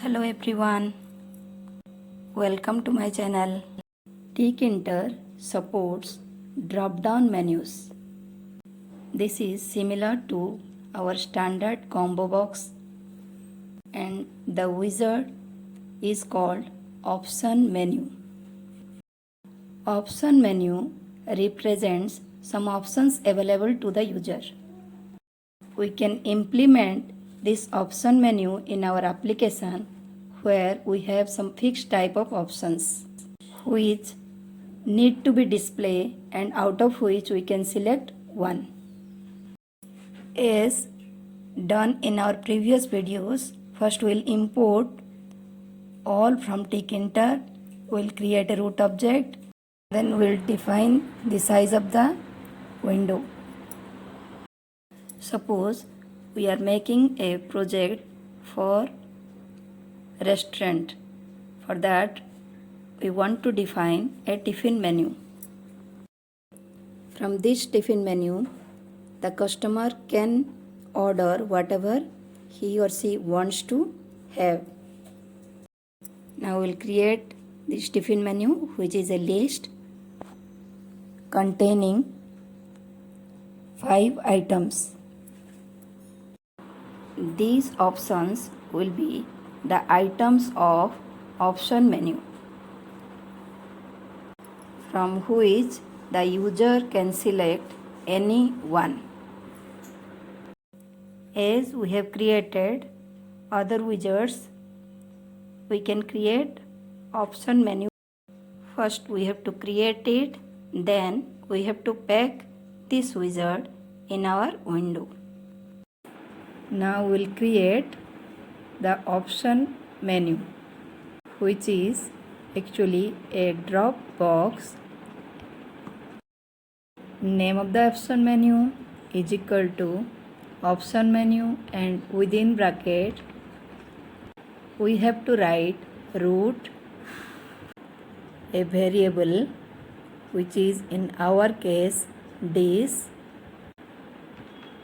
Hello everyone, welcome to my channel. Tkinter supports drop-down menus. This is similar to our standard combo box and the wizard is called option menu. Option menu represents some options available to the user. We can implement this option menu in our application where we have some fixed type of options which need to be displayed and out of which we can select one. As done in our previous videos, first we'll import all from Tkinter. We'll create a root object, then we'll define the size of the window. Suppose we are making a project for restaurant. For that, we want to define a tiffin menu. From this tiffin menu, the customer can order whatever he or she wants to have. Now we'll create this tiffin menu, which is a list containing 5 items. These options will be the items of option menu, from which the user can select any one. As we have created other widgets, we can create option menu. First we have to create it, then we have to pack this wizard in our window. Now we'll create the option menu, which is actually a drop box. Name of the option menu is equal to option menu, and within bracket we have to write root, a variable which is in our case this.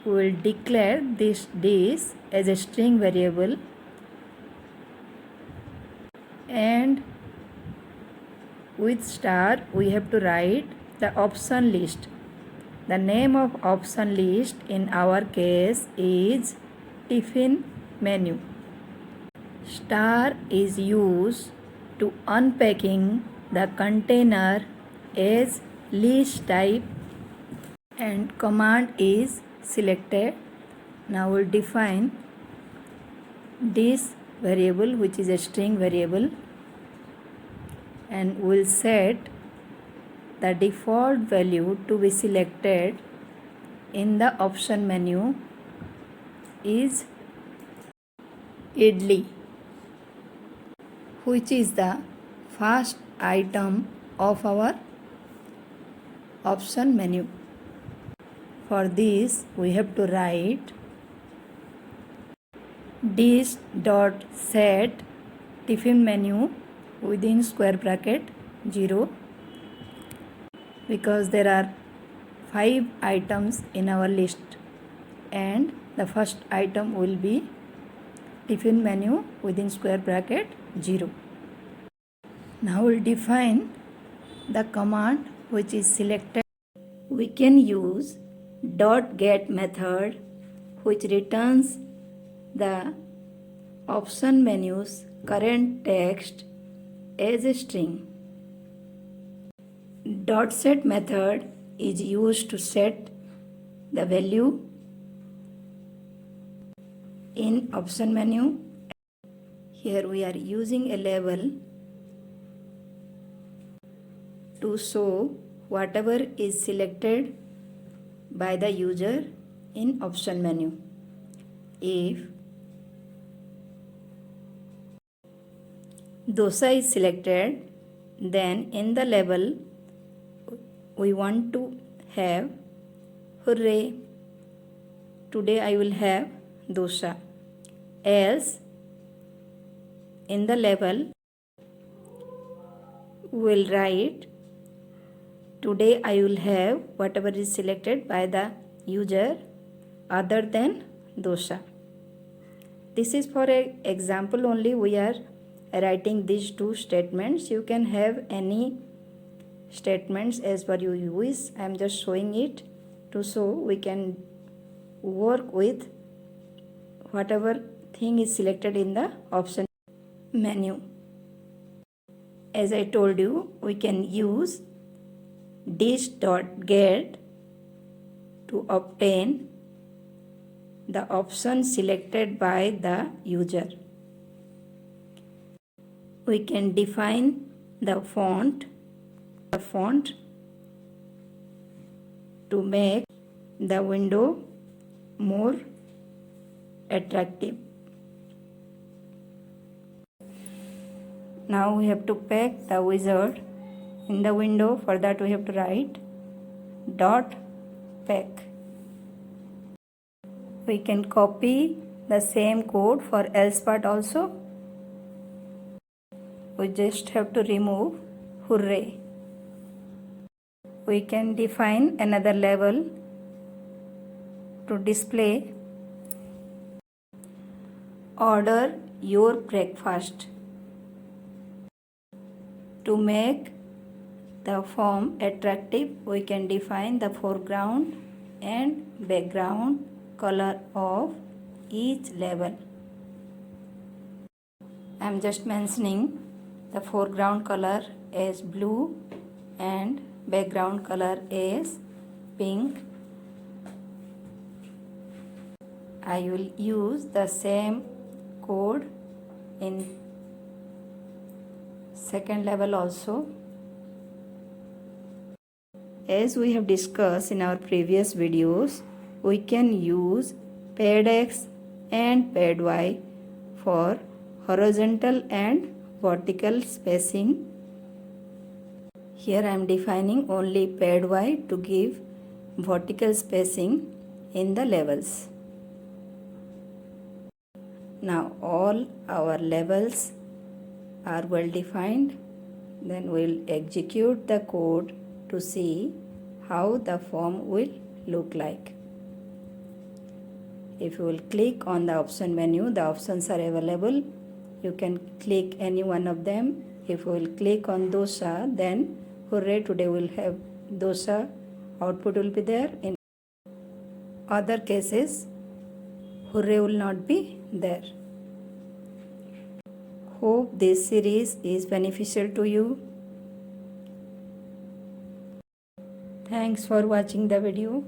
We will declare this as a string variable, and with star we have to write the option list. The name of option list in our case is tiffin menu. Star is used to unpacking the container as list type, and command is selected. Now we'll define this variable, which is a string variable, and we'll set the default value to be selected in the option menu is idli, which is the first item of our option menu. For this we have to write dish.set tiffin menu within square bracket 0, because there are 5 items in our list and the first item will be tiffin menu within square bracket 0. Now we'll define the command which is selected. We can use .get method, which returns the option menu's current text as a string. .set method is used to set the value in option menu. Here we are using a label to show whatever is selected by the user in option menu. If dosa is selected, then in the label we want to have hooray, today I will have dosa. Else in the label we will write today I will have whatever is selected by the user other than dosa. this is for a example only we are writing these two statements. You can have any statements as per your use. I am just showing it to show we can work with whatever thing is selected in the option menu. As I told you, we can use disk.get to obtain the option selected by the user. We can define the font to make the window more attractive. Now we have to pack the wizard in the window. For that we have to write .pack. We can copy the same code for else part also. We just have to remove hooray. We can define another level to display order your breakfast. To make the form attractive, we can define the foreground and background color of each level. I am just mentioning the foreground color as blue and background color as pink. I will use the same code in second level also. As we have discussed in our previous videos, we can use pad X and pad Y for horizontal and vertical spacing. Here I am defining only pad Y to give vertical spacing in the levels. Now all our levels are well defined. Then we will execute the code to see how the form will look like. If you will click on the option menu, the options are available. You can click any one of them. If you will click on dosa, then hooray, today we will have dosa. Output will be there. In other cases, hooray will not be there. Hope this series is beneficial to you. Thanks for watching the video.